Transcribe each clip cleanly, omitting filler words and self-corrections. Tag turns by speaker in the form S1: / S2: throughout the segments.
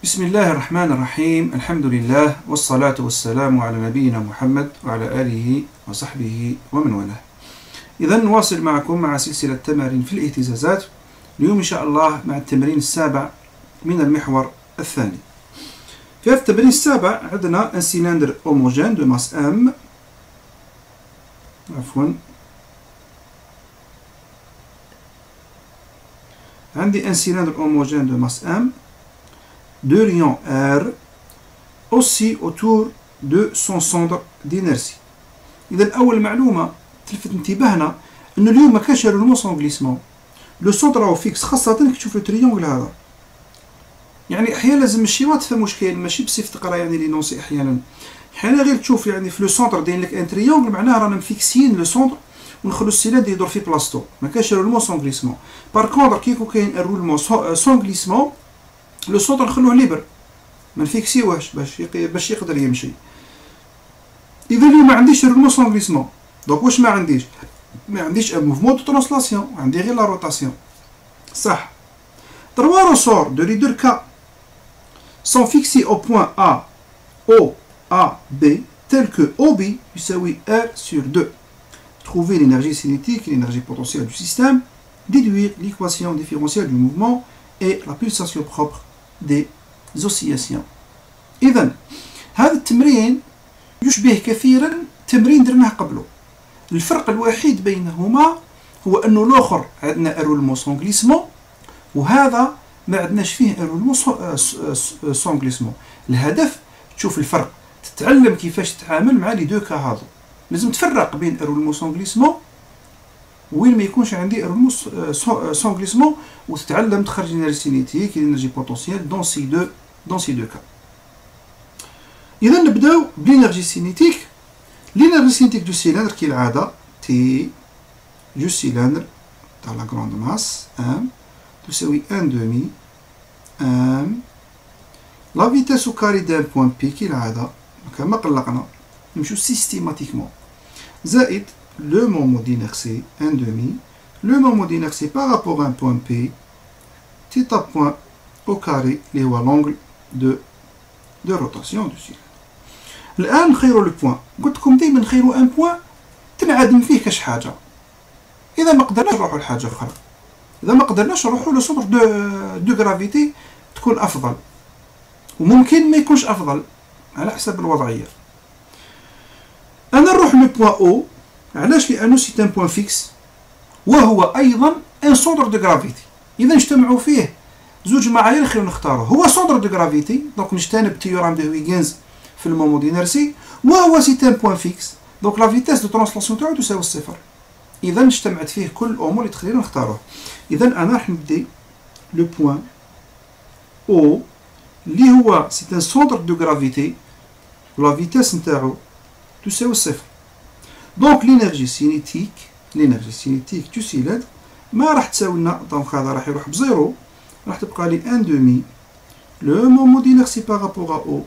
S1: بسم الله الرحمن الرحيم. الحمد لله والصلاة والسلام على نبينا محمد وعلى آله وصحبه ومن والاه. إذا نواصل معكم مع سلسلة تمارين في الاهتزازات. اليوم إن شاء الله مع التمرين السابع من المحور الثاني. في هذا التمرين السابع عندنا un cylindre homogène de masse M. عندي un cylindre homogène de masse M, deux rayons R aussi autour de son centre d'inertie. إذا أول معلومة تلفت انتباهنا إنه اليوم ما كانش رولمون سون غليسمون. لو سونتر راهو فيكس، خاصة كي تشوف لو تريونغل هذا. يعني أحيانا لازم الشيما تفهم واش كاين، ماشي بصيف تقرا يعني لي نونسي أحيانا غير تشوف يعني في لو سونتر داير لك ان تريونغل معناها رانا مفيكسيين لو سونتر ونخلو السيلندر يدور في بلاصتو، ما كانش رولمون سون غليسمون. بار كونتر كي يكون كاين رولمون سون غليسمون لو سونتر نخلوه ليبر، ما نفيكسيوهش باش يقدر يمشي. إذا اليوم ما عنديش رولمون سون غليسمون، دونك واش ما عنديش ان موفمون دو ترانسلاسيون، عندي غير لا روتاسيون. صح. Trois ressorts de leader K sont fixés au point A, O, A, B, tel que OB يساوي R sur 2. Trouver l'énergie cinétique et l'énergie potentielle du système, déduire l'équation différentielle du mouvement et la pulsation propre des oscillations. إذن هذا التمرين يشبه كثيرا تمرين درناه قبله. الفرق الوحيد بينهما هو أنه الآخر عندنا رولمون سون غليسمون وهذا ما عندناش فيه رولمون سون غليسمون. الهدف تشوف الفرق، تتعلم كيفاش تتعامل مع لي دو كا هذو. لازم تفرق بين رولمون سون غليسمون وين ما يكونش عندي رولمون سون غليسمون، وتتعلم تخرج الانرجي سينيتيك الانرجي بوتونسيال دون سي دو كا. إذا نبداو بلينرجي سينيتيك. L'énergie cinétique du cylindre كالعادة T du cylindre dans la grande masse M تساوي 1 demi M. La vitesse au carré d'un point P كالعادة كما قلقنا نمشيو سيستيماتيكمون زائد le moment d'inertie 1 demi le moment d'inertie par rapport à un point P θ point au carré اللي هو l'angle de rotation du cylindre. الآن نخيروا لو بوان. قلت لكم ديما نخيروا ان بوان تنعدم فيه كاش حاجة. إذا ما قدرناش نروحوا لحاجة أخرى. إذا ما قدرناش نروحوا لسونتر دو غرافيتي تكون أفضل. وممكن ما يكونش أفضل على حسب الوضعية. أنا نروح لو بوان أو. علاش؟ لأنه سي ان بوان فيكس وهو أيضا ان سونتر دو غرافيتي. إذا نجتمعوا فيه زوج معايير خير نختاروا. هو سونتر دو غرافيتي، دونك نجتنب تيورام دو هويغنز في المومون دينيرسي، وهو سي ان بوان فيكس، دونك لا فيتاس دو ترانسلاسيون تاعو تساوي الصفر. إذا اجتمعت فيه كل الأمور اللي تخلينا نختاروه. إذا أنا راح ندي لو بوان أو اللي هو سي ان سونتر دو غرافيتي ولا فيتاس نتاعو تساوي الصفر. دونك لينيرجي سينيتيك دو سيلندر ما راح تساوي لنا، دونك هذا راح يروح بزيرو، راح تبقى لي ان دومي لو مومون دينيرسي باغابوغ أو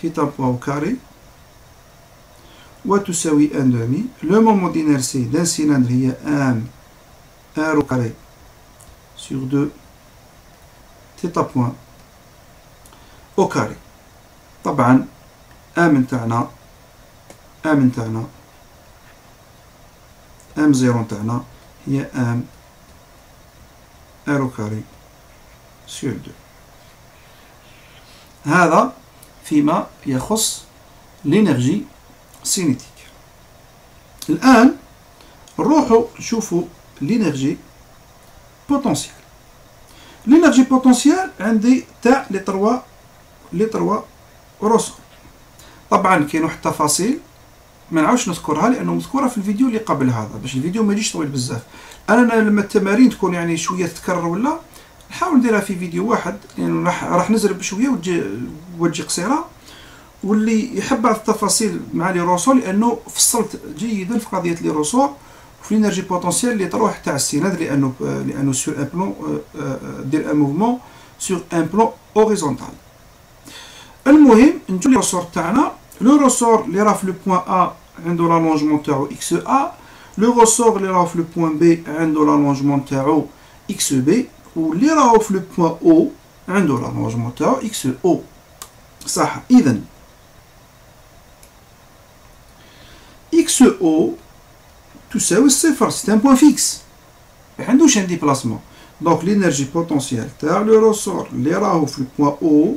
S1: θ point au carré وتساوي 1 demi. Le moment d'inertie d'un cylindre هي M R au carré sur 2 θ point au carré. طبعا M نتاعنا M زيرو نتاعنا هي M R au carré sur 2. هذا فيما يخص الانرجي سينيتيك. الآن نروحوا نشوفوا الانرجي بوتنسيال. الانرجي بوتنسيال عندي تاع لي تروا روسو. طبعا كاين واحد التفاصيل ما نعاودش نذكرها لانه مذكوره في الفيديو اللي قبل هذا باش الفيديو ما يجيش طويل بزاف. انا لما التمارين تكون يعني شويه تتكرر ولا نحاول نديرها في فيديو واحد، لأنه راح نزرب بشويه وتجي قصيره، واللي يحب بعض التفاصيل مع لي روسو لانه فصلت جيدا في قضيه لي روسو في الانرجي بوتنسيال اللي تروح تاع السيلندر لانه سور ان بلون دير ان موفمون سور ان بلون اوريزونتال. المهم نجيو لي روسور تاعنا. لو روسور اللي راه في لو بوين ا عنده لالونجمون تاعو اكس ا، لو روسور اللي راه في لو بوين بي عنده لالونجمون تاعو اكس بي، واللي راهو في لو بوين او عنده لارونجمون تاعو اكس او. صح. اذا اكس او تساوي الصفر، سي ان بوان فيكس، ما عندوش ان ديبلاسمون. دونك لينيرجي بوتونسيال تاع لو رسور اللي راهو في البوان او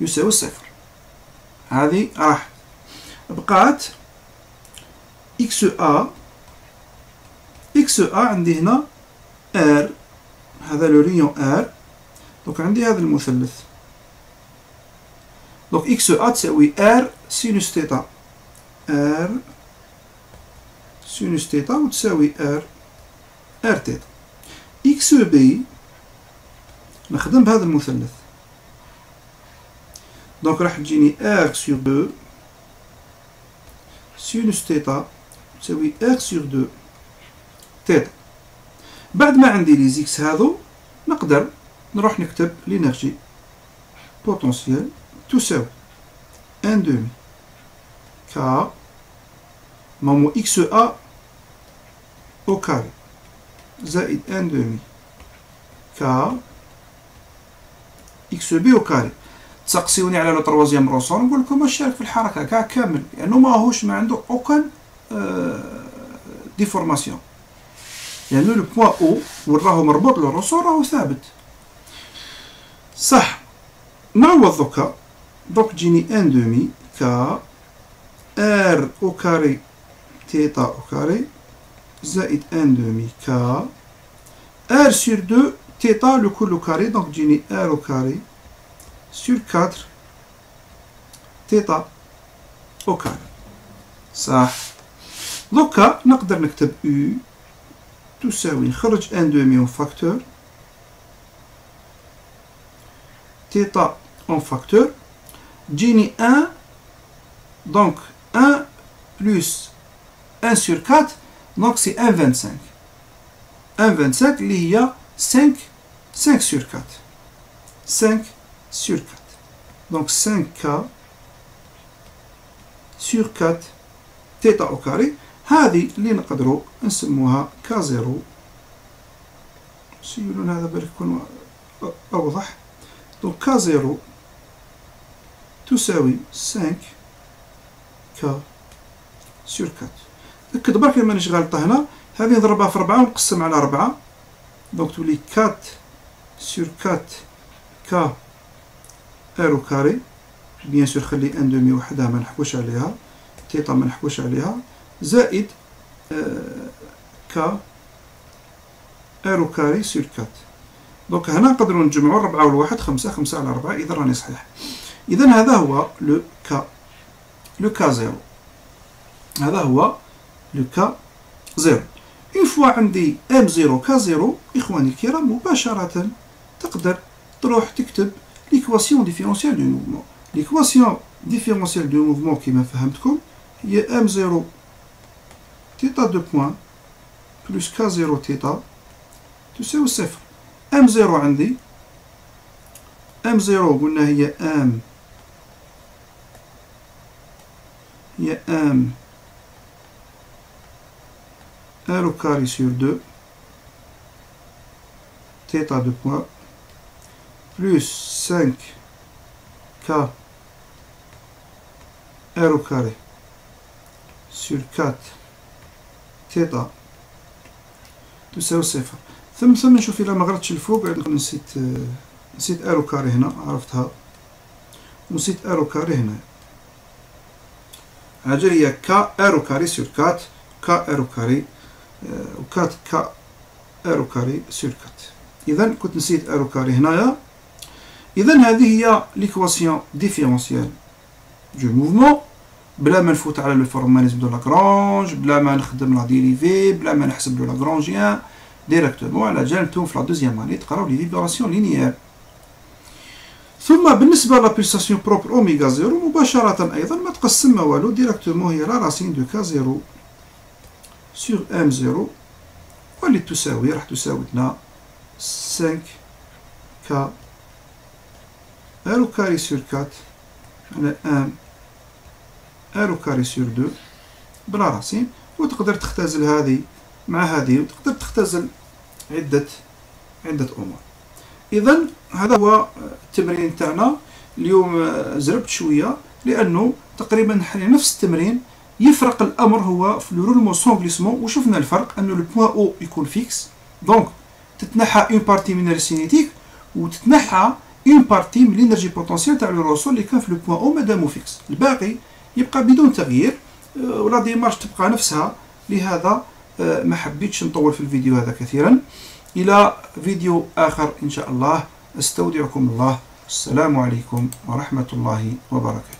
S1: يساوي الصفر. هذه راحت. بقات اكس ا. اكس ا عندي هنا ار، هذا لو ريون ار. دونك عندي هذا المثلث. دونك اكس ا تساوي ار سينوس تيتا، ار سينوس تيتا، وتساوي ار تيتا. اكس بي نخدم بهذا المثلث. دونك راح تجيني ار سور 2 سينوس تيتا تساوي ار سور 2 تيتا. بعد ما عندي لي زيكس هذو نقدر نروح نكتب لينيرجي بوتونسيال تساوي ان دومي كا مامو اكس ا او كاري زائد ان دومي كا اكس بي او كاري. تسقسيوني على لو تروازيام روسور نقول لكم واش شارك في الحركه كاع كامل، لانه ماهوش ما عنده اوكان ديفورماسيون، لانه لو بوان او وين راهو مربوط لو روسور راهو ثابت. صح. نعوض دوكا. دونك تجيني ان دومي كا ار او كاري تيتا او كاري زائد ان دومي كا ار سور 2 تيتا لو كل كاري. دونك تجيني ار او كاري سور 4 تيتا او كاري. صح. دوكا نقدر نكتب او تساوي نخرج ان دومي اون فاكتور تيتا اون فاكتور تجيني 1. دونك 1 بلس 1 sur 4 donc c'est 1,25. 1,25 اللي هي 5 sur 4. 5 sur 4. Donc 5K sur 4 تيتا أو كاري. هذه اللي نقدروا نسموها K0. سيولون هذا بالك يكون أوضح. donc K0 تساوي 5K sur 4. تأكد برك مانيش غالطة هنا. هذه نضربها في 4 ونقسم على 4. دونك تولي 4 sur 4 K ار او كاري. بيان سور خلي ان دومي وحدها ما نحكوش عليها، تيتا ما نحكوش عليها، زائد كا ار او كاري سور 4. دونك هنا نقدروا نجمعوا 4 والواحد 5، 5 على 4. إذا راني صحيح. إذا هذا هو لو كا زيرو. هذا هو لو كا زيرو. اون فوا عندي ام زيرو كا زيرو إخواني الكرام، مباشرة تقدر تروح تكتب l'équation différentielle du mouvement. L'équation différentielle du mouvement كما فهمتكم هي m0 θ 2 points plus k0 θ تساوي صفر. m0 عندي m0 قلنا هي m r au carré sur 2 θ 2 points plus 5K R au carré sur 4 θ تساوي صفر. ثم نشوف إلا ما غلطتش الفوق، نسيت R au carré هنا، عرفتها، ونسيت R au carré هنا. هاجر هي K R au carré sur 4 K R au carré و 4 K R au carré sur 4. إذا كنت نسيت R au carré هنايا. إذا هذه هي ليكواسيون ديفيرونسيال دو موفمون، بلا ما نفوت على لو فورماليزم دو لاغرانج، بلا ما نخدم لا ديريفي، بلا ما نحسب لو لاغرانجيان، ديريكتومون على جال نتوما في لا دوزيام اني تقراو لي فيبراسيون لينيير. ثم بالنسبة لا بولساسيون بروبر اوميغا زيرو مباشرة أيضا ما تقسم ما والو، ديريكتومون هي لا راسين دو كا زيرو سور ام زيرو، واللي تساوي راح تساوي لنا 5 كا R au carré sur 4 على 1 R au carré sur 2 بلا راسين. وتقدر تختزل هذه مع هذه، وتقدر تختزل عدة أمور. إذا هذا هو التمرين تاعنا اليوم. زربت شوية لأنه تقريبا نفس التمرين، يفرق الأمر هو في لو رولمون سون غليسمون. وشفنا الفرق أنه لو بوان أو يكون فيكس، دونك تتنحى اون بارتي من السينيتيك وتتنحى اون بارتي من الانرجي بوتونسيال تاع لو روسو اللي كان في لو بوان او مادامو فيكس، الباقي يبقى بدون تغيير ولا ديمارش تبقى نفسها. لهذا ما حبيتش نطول في الفيديو هذا كثيرا. إلى فيديو آخر إن شاء الله، استودعكم الله. السلام عليكم ورحمة الله وبركاته.